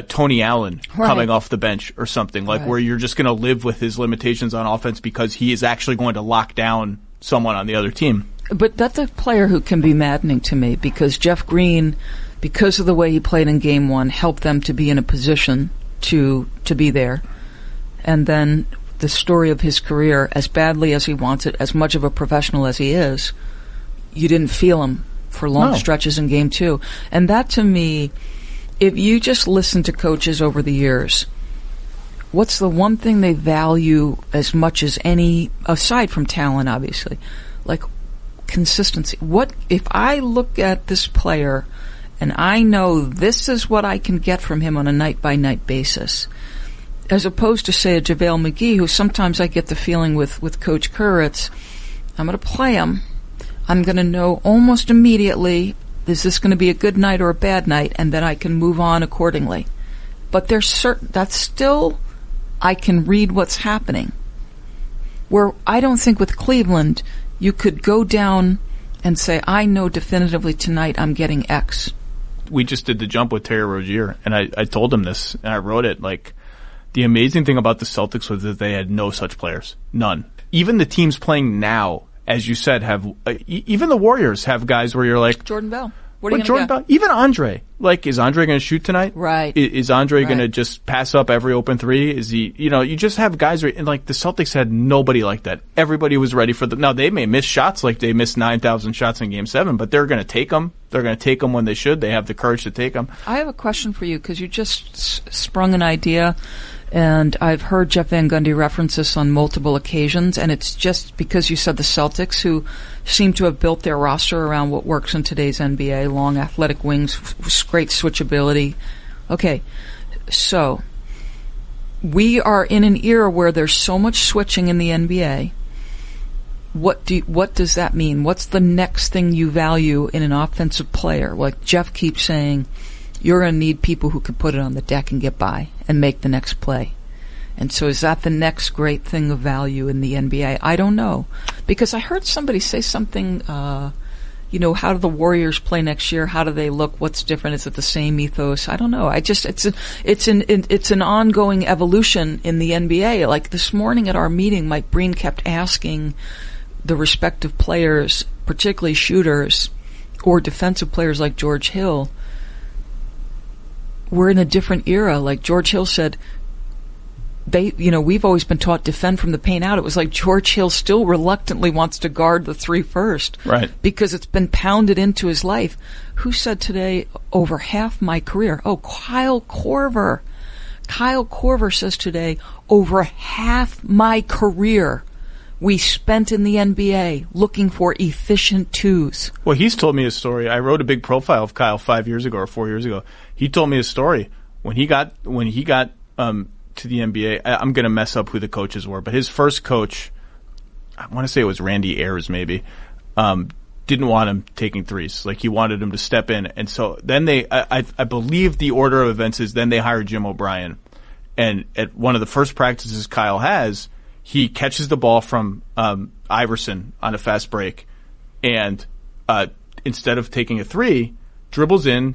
Tony Allen coming off the bench or something, like where you're just going to live with his limitations on offense because he is actually going to lock down someone on the other team. But that's a player who can be maddening to me, because Jeff Green, because of the way he played in game 1, helped them to be in a position to be there. And then the story of his career, as badly as he wants it, as much of a professional as he is, you didn't feel him for long stretches in game 2. And that, to me... If you just listen to coaches over the years, what's the one thing they value as much as any, aside from talent, obviously? Like, consistency. What if I look at this player and I know this is what I can get from him on a night-by-night basis, as opposed to, say, a JaVale McGee, who sometimes I get the feeling with Coach Kerr, it's, I'm going to play him. I'm going to know almost immediately, is this going to be a good night or a bad night, and then I can move on accordingly. But there's that's still, I can read what's happening. Where I don't think with Cleveland, you could go down and say, I know definitively tonight I'm getting X. We just did the jump with Terry Rozier, and I told him this, and I wrote it. Like, the amazing thing about the Celtics was that they had no such players. None. Even the teams playing now, as you said, have even the Warriors have guys where you're like, Jordan Bell. What are you going to get? Even Andre. Like, is Andre going to shoot tonight? Right. Is Andre going to just pass up every open 3? Is he? You just have guys and like the Celtics had nobody like that. Everybody was ready for them. Now they may miss shots, like they missed 9,000 shots in Game 7, but they're going to take them. They're going to take them when they should. They have the courage to take them. I have a question for you, because you just sprung an idea. And I've heard Jeff Van Gundy reference this on multiple occasions, and it's just because you said the Celtics, who seem to have built their roster around what works in today's NBA, long athletic wings, great switchability. Okay, so we are in an era where there's so much switching in the NBA. what does that mean? What's the next thing you value in an offensive player? Like Jeff keeps saying, you're going to need people who can put it on the deck and get by and make the next play. And so is that the next great thing of value in the NBA? I don't know. Because I heard somebody say something, how do the Warriors play next year? How do they look? What's different? Is it the same ethos? I don't know. It's an ongoing evolution in the NBA. Like this morning at our meeting, Mike Breen kept asking the respective players, particularly shooters or defensive players like George Hill, we're in a different era. Like George Hill said, we've always been taught defend from the paint out. It was like George Hill still reluctantly wants to guard the three first. Right. Because it's been pounded into his life. Who said today, over half my career? Oh, Kyle Korver. Kyle Korver says today, over half my career we spent in the NBA looking for efficient twos. Well, he's told me a story. I wrote a big profile of Kyle 5 years ago or 4 years ago. He told me a story when he got to the NBA. I'm going to mess up who the coaches were, but his first coach, I want to say it was Randy Ayers maybe, didn't want him taking threes. Like he wanted him to step in. And so then I believe the order of events is then they hired Jim O'Brien. And at one of the first practices Kyle has, he catches the ball from Iverson on a fast break, and instead of taking a three, dribbles in,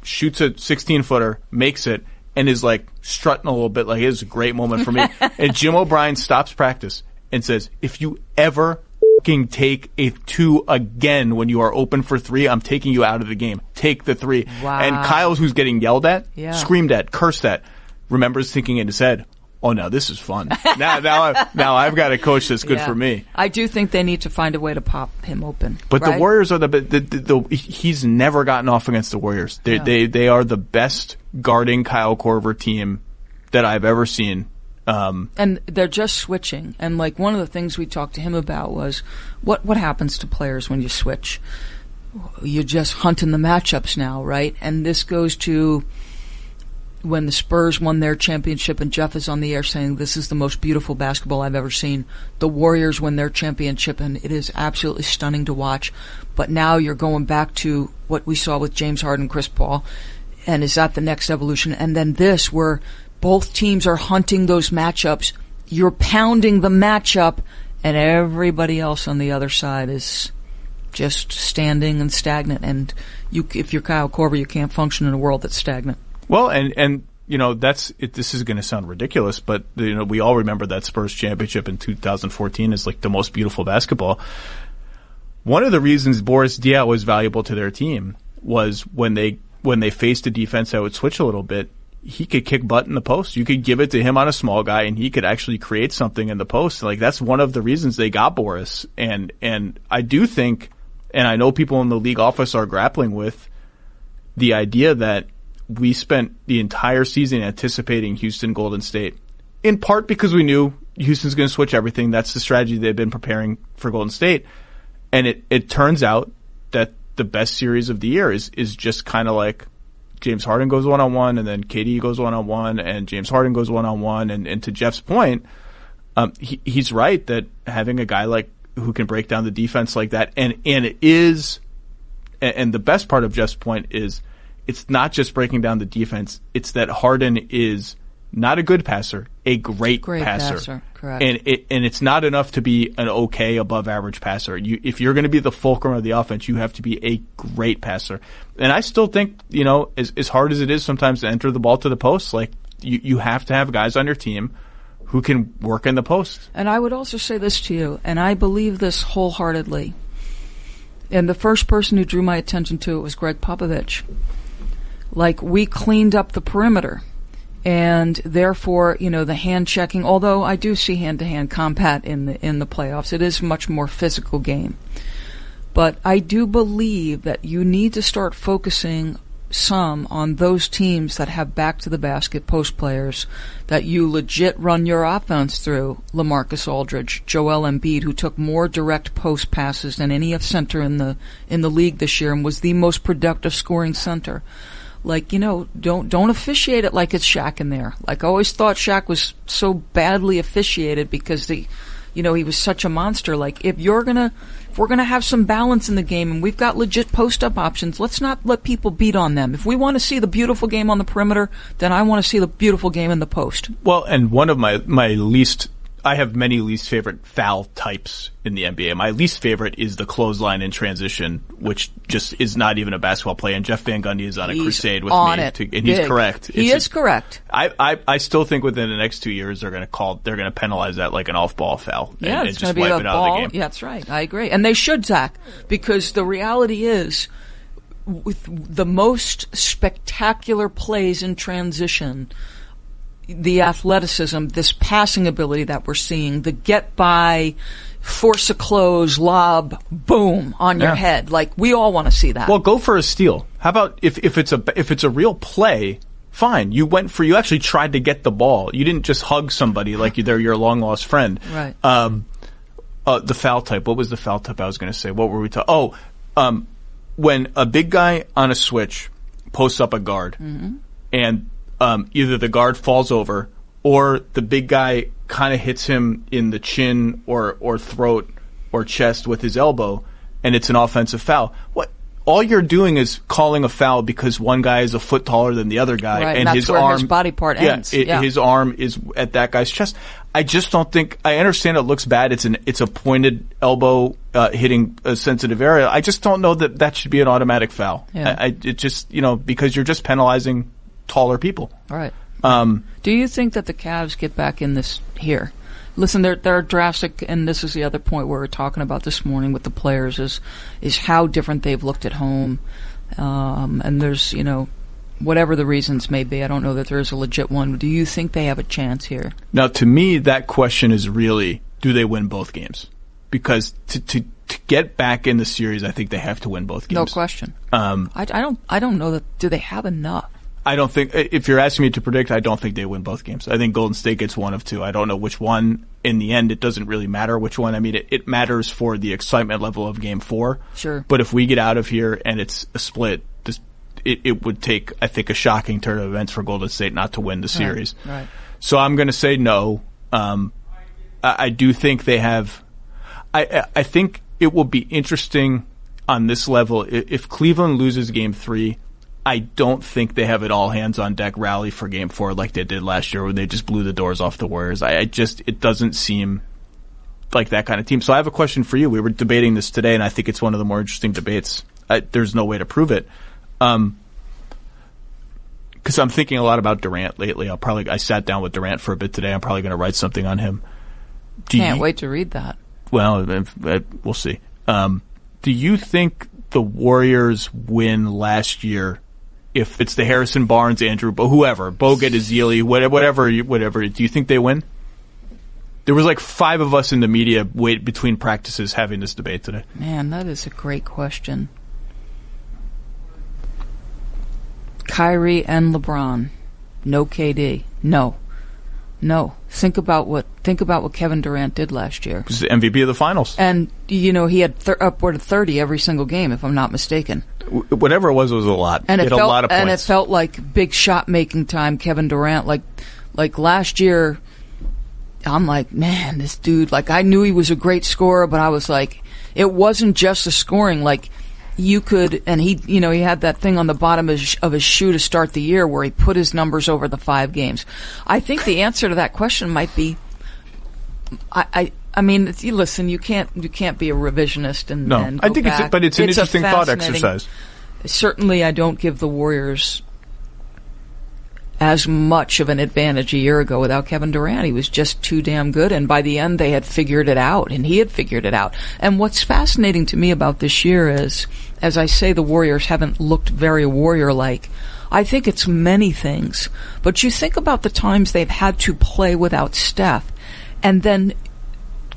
shoots a 16-footer, makes it, and is like strutting a little bit like it is a great moment for me. And Jim O'Brien stops practice and says, if you ever fucking take a two again when you are open for three, I'm taking you out of the game. Take the three. Wow. And Kyle, who's getting yelled at, yeah, screamed at, cursed at, remembers thinking in his head, oh, now this is fun. now I've got a coach that's good for me. I do think they need to find a way to pop him open. But right? the Warriors are he's never gotten off against the Warriors. They are the best guarding Kyle Korver team that I've ever seen. And they're just switching. And like one of the things we talked to him about was what happens to players when you switch? You're just hunting the matchups now, right? And this goes to when the Spurs won their championship, and Jeff is on the air saying this is the most beautiful basketball I've ever seen. The Warriors win their championship, and it is absolutely stunning to watch. But now you're going back to what we saw with James Harden, Chris Paul, and is that the next evolution? And then this, where both teams are hunting those matchups. You're pounding the matchup, and everybody else on the other side is just standing and stagnant. And if you're Kyle Korver, you can't function in a world that's stagnant. Well, and this is going to sound ridiculous, but we all remember that Spurs championship in 2014 as like the most beautiful basketball. One of the reasons Boris Diaw was valuable to their team was when they faced a defense that would switch a little bit, he could kick butt in the post. You could give it to him on a small guy, and he could actually create something in the post. Like that's one of the reasons they got Boris. And I do think, and I know people in the league office are grappling with the idea that we spent the entire season anticipating Houston Golden State, in part because we knew Houston's going to switch everything. That's the strategy they've been preparing for Golden State. And it turns out that the best series of the year is just kind of like James Harden goes one-on-one, and then KD goes one-on-one, and James Harden goes one-on-one. And to Jeff's point, he's right that having a guy like who can break down the defense like that, and it is, and the best part of Jeff's point is, it's not just breaking down the defense. It's that Harden is not a good passer, a great passer. Correct. And it's not enough to be an okay, above average passer. If you're going to be the fulcrum of the offense, you have to be a great passer. And I still think, as hard as it is sometimes to enter the ball to the post, like you have to have guys on your team who can work in the post. And I would also say this to you, and I believe this wholeheartedly. And the first person who drew my attention to it was Greg Popovich. Like, we cleaned up the perimeter, and therefore, the hand checking, although I do see hand-to-hand combat in the playoffs, it is a much more physical game. But I do believe that you need to start focusing some on those teams that have back-to-the-basket post players that you legit run your offense through. LaMarcus Aldridge, Joel Embiid, who took more direct post passes than any center in the league this year and was the most productive scoring center. Like, don't officiate it like it's Shaq in there. Like, I always thought Shaq was so badly officiated because the he was such a monster. Like, if we're gonna have some balance in the game and we've got legit post-up options, let's not let people beat on them. If we want to see the beautiful game on the perimeter, then I want to see the beautiful game in the post. Well, and one of my I have many least favorite foul types in the NBA. My least favorite is the clothesline in transition, which just is not even a basketball play. And Jeff Van Gundy is on a crusade with me, and he's correct. He is correct. I still think within the next 2 years they're going to penalize that like an off-ball foul. Yeah, and it's going just to be wipe a it out ball. of the game. Yeah, that's right. I agree, and they should, Zach, because the reality is, with the most spectacular plays in transition, the athleticism, this passing ability that we're seeing, the get by, force a close, lob, boom, on your head. Like, we all want to see that. Well, go for a steal. How about if it's a real play, fine. You actually tried to get the ball. You didn't just hug somebody like they're your long lost friend. Right. The foul type. What was the foul type I was going to say? What were we talking? When a big guy on a switch posts up a guard, and either the guard falls over or the big guy kind of hits him in the chin or throat or chest with his elbow, and it's an offensive foul. What? All you're doing is calling a foul because one guy is a foot taller than the other guy, right, and that's his where arm, his body part ends. His arm is at that guy's chest. I just don't think. I understand it looks bad. It's a pointed elbow hitting a sensitive area. I just don't know that should be an automatic foul. Yeah. It just because you're just penalizing taller people. Right. Do you think that the Cavs get back in this here? Listen, they're drastic, and this is the other point we were talking about this morning with the players is how different they've looked at home. And there's, whatever the reasons may be, I don't know that there is a legit one. Do you think they have a chance here? Now, to me, that question is really, do they win both games? Because to get back in the series, I think they have to win both games. No question. I don't know that. Do they have enough? I don't think, if you're asking me to predict, I don't think they win both games. I think Golden State gets one of two. I don't know which one. In the end, it doesn't really matter which one. I mean, it matters for the excitement level of Game 4. Sure. But if we get out of here and it's a split, it would take, I think, a shocking turn of events for Golden State not to win the series. Right. So I'm going to say no. I do think they have. I think it will be interesting on this level if Cleveland loses Game 3. I don't think they have an all-hands-on-deck rally for Game 4 like they did last year when they just blew the doors off the Warriors. It doesn't seem like that kind of team. So I have a question for you. We were debating this today, and I think it's one of the more interesting debates. There's no way to prove it. Because I'm thinking a lot about Durant lately. I sat down with Durant for a bit today. I'm probably going to write something on him. Can't wait to read that. Well, we'll see. Do you think the Warriors win last year? If it's the Harrison Barnes, Andrew, whoever, Bogut, Ezeli, whatever, do you think they win? There was like 5 of us in the media between practices having this debate today. Man, that is a great question. Kyrie and LeBron. No KD. No. Think about what Kevin Durant did last year. He was the MVP of the finals. And, he had upward of 30 every single game, if I'm not mistaken. Whatever it was a lot. And a lot of points. And it felt like big shot-making time, Kevin Durant. Like last year, I'm like, man, this dude, I knew he was a great scorer, but I was like, it wasn't just the scoring. You could, and he had that thing on the bottom of his shoe to start the year where he put his numbers over the 5 games. I think the answer to that question might be, I mean, listen, you can't be a revisionist and no. And I think it's an interesting thought exercise. Certainly, I don't give the Warriors as much of an advantage a year ago without Kevin Durant. He was just too damn good, and by the end they had figured it out, and he had figured it out. And what's fascinating to me about this year is, as I say, the Warriors haven't looked very Warrior-like. I think it's many things. But you think about the times they've had to play without Steph, and then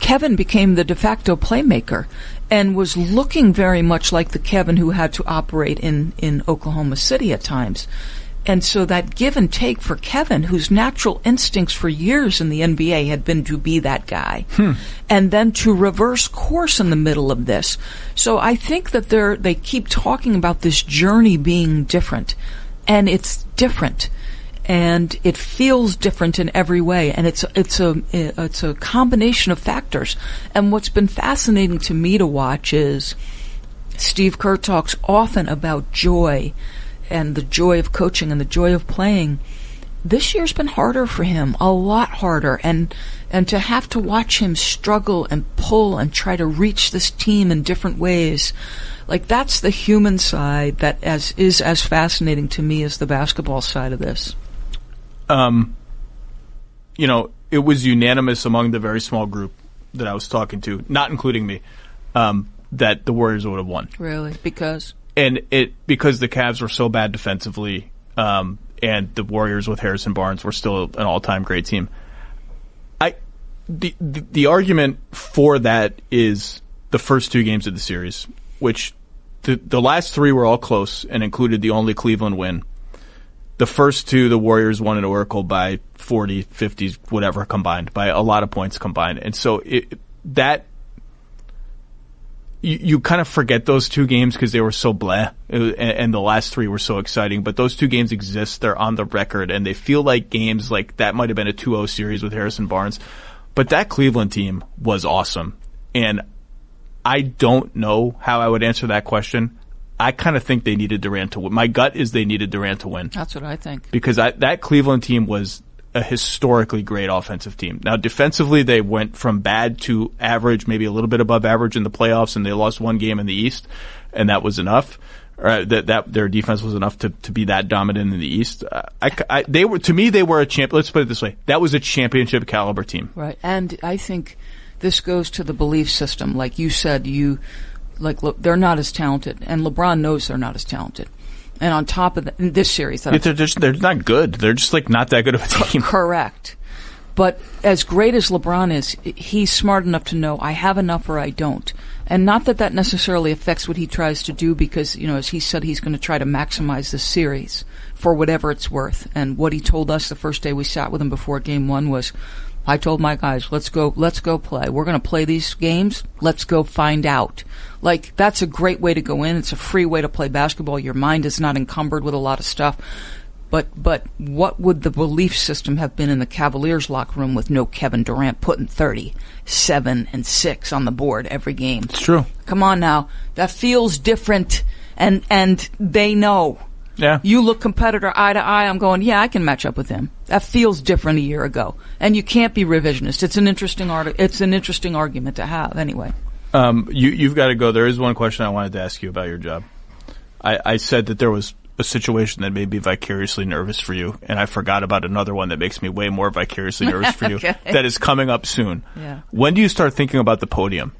Kevin became the de facto playmaker and was looking very much like the Kevin who had to operate in Oklahoma City at times. And so that give and take for Kevin, whose natural instincts for years in the NBA had been to be that guy, and then to reverse course in the middle of this. So I think that they keep talking about this journey being different, and it's different. and it feels different in every way, and it's a combination of factors. And what's been fascinating to me to watch is Steve Kerr talks often about joy and the joy of coaching and the joy of playing. This year's been harder for him, a lot harder, and to have to watch him struggle and pull and try to reach this team in different ways, like that's the human side that is as fascinating to me as the basketball side of this. It was unanimous among the very small group that I was talking to, not including me, that the Warriors would have won. Really? Because? Because the Cavs were so bad defensively, and the Warriors with Harrison Barnes were still an all-time great team. The argument for that is the first two games of the series, which the last three were all close and included the only Cleveland win. The first two, the Warriors won at Oracle by 40, 50, whatever combined, by a lot of points combined. And so you kind of forget those two games because they were so bleh, and the last three were so exciting. But those two games exist. They're on the record, and they feel like games like that might have been a 2-0 series with Harrison Barnes. But that Cleveland team was awesome. And I don't know how I would answer that question. I kind of think they needed Durant to win. My gut is they needed Durant to win. That's what I think. Because that Cleveland team was a historically great offensive team. Now, defensively, they went from bad to average, maybe a little bit above average in the playoffs, and they lost one game in the East, and that was enough. That their defense was enough to be that dominant in the East. They were a champ. Let's put it this way: that was a championship caliber team. Right, and I think this goes to the belief system. Like you said, look, they're not as talented, and LeBron knows they're not as talented. And on top of that, in this series, they're not good. They're just not that good of a team. Correct. But as great as LeBron is, he's smart enough to know I have enough or I don't. And not that necessarily affects what he tries to do because, as he said, he's going to try to maximize this series for whatever it's worth. And what he told us the first day we sat with him before Game 1 was, I told my guys, let's go play. We're going to play these games. Let's go find out. Like, that's a great way to go in. It's a free way to play basketball. Your mind is not encumbered with a lot of stuff. But what would the belief system have been in the Cavaliers locker room with no Kevin Durant putting 30, 7, and 6 on the board every game? It's true. Come on now. That feels different, and they know. Yeah. You look competitor eye to eye, I'm going, yeah, I can match up with him. That feels different a year ago. And you can't be revisionist. It's an interesting argument to have anyway. You've got to go. There is one question I wanted to ask you about your job. I said that there was a situation that made me vicariously nervous for you, and I forgot about another one that makes me way more vicariously nervous for you. Okay. That is coming up soon. Yeah. When do you start thinking about the podium?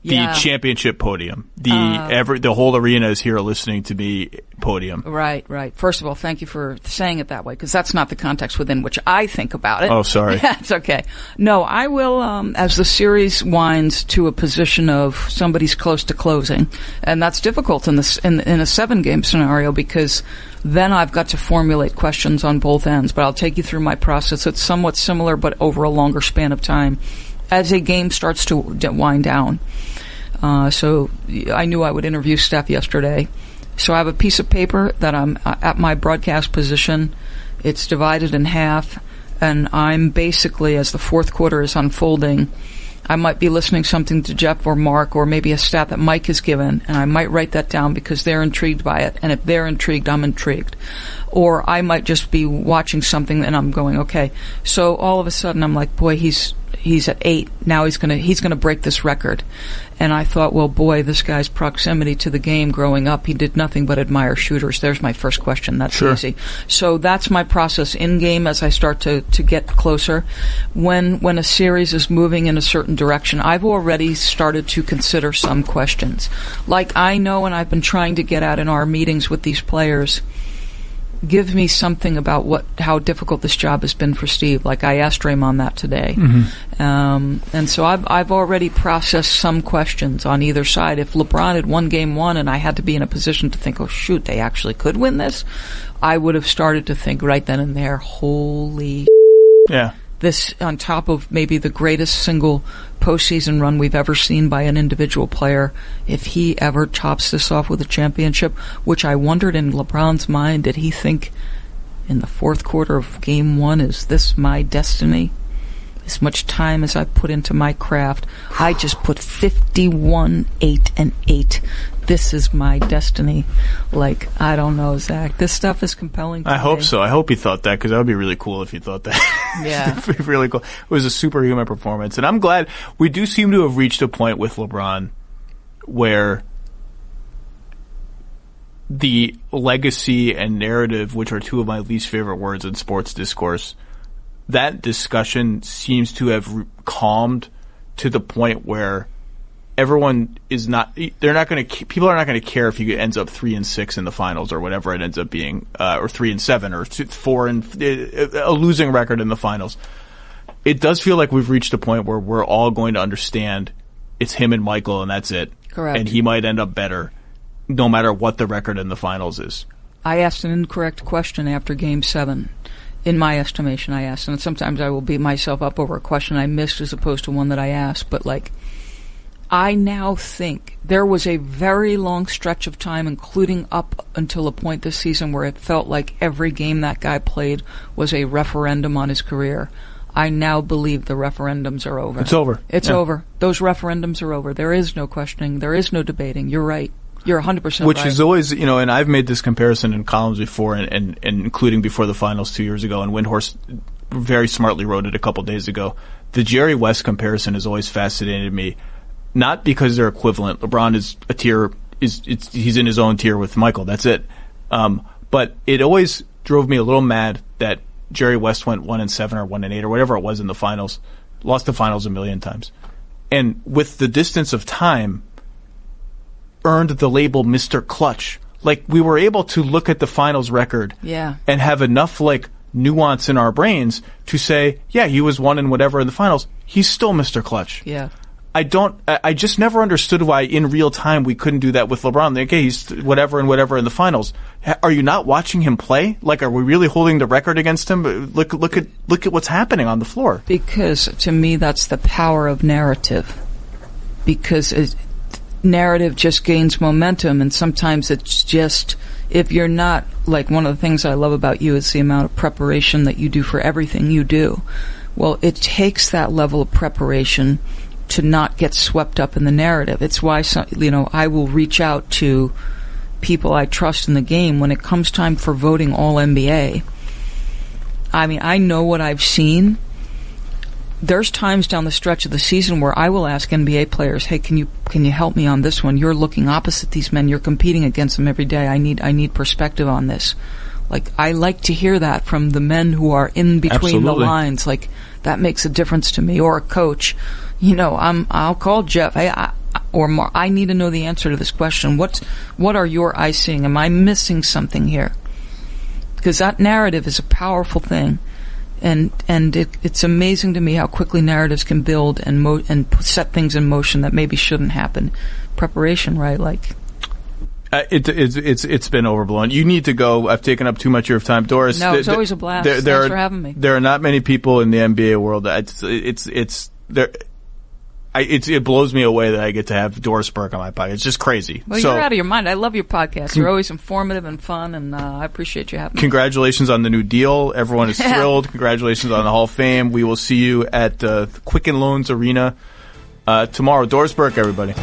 The championship podium. The whole arena is here listening to me podium. Right. First of all, thank you for saying it that way, because that's not the context within which I think about it. Oh, sorry. Yeah, it's okay. No, I will, as the series winds to a position of somebody's close to closing, and that's difficult in a 7-game scenario, because then I've got to formulate questions on both ends, but I'll take you through my process. It's somewhat similar, but over a longer span of time as a game starts to wind down. So I knew I would interview Steph yesterday. So I have a piece of paper that I'm at my broadcast position. It's divided in half, and I'm basically, as the fourth quarter is unfolding, I might be listening something to Jeff or Mark or maybe a stat that Mike has given, and I might write that down because they're intrigued by it. And if they're intrigued, I'm intrigued. Or I might just be watching something and I'm going, okay. So all of a sudden I'm like, boy, he's at 8. Now he's gonna break this record. And I thought, well, boy, this guy's proximity to the game growing up, he did nothing but admire shooters. There's my first question. That's sure. Easy. So that's my process in game as I start to get closer. When a series is moving in a certain direction, I've already started to consider some questions. Like I know, and I've been trying to get at in our meetings with these players, give me something about how difficult this job has been for Steve. Like I asked Draymond that today. Mm-hmm. And so I've already processed some questions on either side. If LeBron had won Game 1 and I had to be in a position to think, oh shoot, they actually could win this, I would have started to think right then and there, holy yeah. This on top of maybe the greatest single postseason run we've ever seen by an individual player. If he ever tops this off with a championship, which I wondered in LeBron's mind, did he think in the fourth quarter of Game 1, is this my destiny? As much time as I put into my craft, I just put 51, 8, and 8. This is my destiny. Like, I don't know, Zach. This stuff is compelling to me. I hope so. I hope he thought that, because that would be really cool if he thought that. Yeah. It'd be really cool. It was a superhuman performance. And I'm glad we do seem to have reached a point with LeBron where the legacy and narrative, which are two of my least favorite words in sports discourse, that discussion seems to have calmed to the point where everyone is not, they're not going to, people are not going to care if he ends up 3-6 in the finals or whatever it ends up being, or 3-7 or 4 and a losing record in the finals. It does feel like we've reached a point where we're all going to understand it's him and Michael and that's it. Correct. And he might end up better no matter what the record in the finals is. I asked an incorrect question after Game 7. In my estimation, I asked, and sometimes I will beat myself up over a question I missed as opposed to one that I asked, but like, I now think there was a very long stretch of time, including up until a point this season where it felt like every game that guy played was a referendum on his career. I now believe the referendums are over. It's over. It's over. Those referendums are over. There is no questioning. There is no debating. You're right. You're 100% right. Which is always, you know, and I've made this comparison in columns before, and including before the finals 2 years ago, and Windhorst very smartly wrote it a couple days ago. The Jerry West comparison has always fascinated me, not because they're equivalent. LeBron is a tier, he's in his own tier with Michael. That's it. But it always drove me a little mad that Jerry West went 1-7 or 1-8 or whatever it was in the finals, lost the finals a million times, and with the distance of time, earned the label Mr. Clutch. Like, we were able to look at the finals record and have enough, like, nuance in our brains to say, yeah, he was 1 and whatever in the finals. He's still Mr. Clutch. Yeah. I just never understood why in real time we couldn't do that with LeBron. Like, okay, he's whatever and whatever in the finals. Are you not watching him play? Like, are we really holding the record against him? Look at what's happening on the floor. Because to me, that's the power of narrative. Because narrative just gains momentum, and sometimes it's just, if you're not, like, one of the things I love about you is the amount of preparation that you do for everything you do. Well, it takes that level of preparation to not get swept up in the narrative. It's why, I will reach out to people I trust in the game when it comes time for voting All-NBA. I mean, I know what I've seen. There's times down the stretch of the season where I will ask NBA players, "Hey, can you help me on this one? You're looking opposite these men. You're competing against them every day. I need perspective on this." Like, I like to hear that from the men who are in between the lines. Like, that makes a difference to me. Or a coach, I'll call Jeff. Hey, or Mark, I need to know the answer to this question. What are your eyes seeing? Am I missing something here? Because that narrative is a powerful thing. And it's amazing to me how quickly narratives can build and set things in motion that maybe shouldn't happen. Preparation, right? Like, it's been overblown. You need to go. I've taken up too much of your time, Doris. No, it's always a blast. Thanks for having me. There are not many people in the NBA world that it blows me away that I get to have Doris Burke on my podcast. It's just crazy. Well, you're out of your mind. I love your podcast. You're always informative and fun, and I appreciate you having me. Congratulations on the new deal. Everyone is thrilled. Congratulations on the Hall of Fame. We will see you at Quicken Loans Arena tomorrow. Doris Burke, everybody.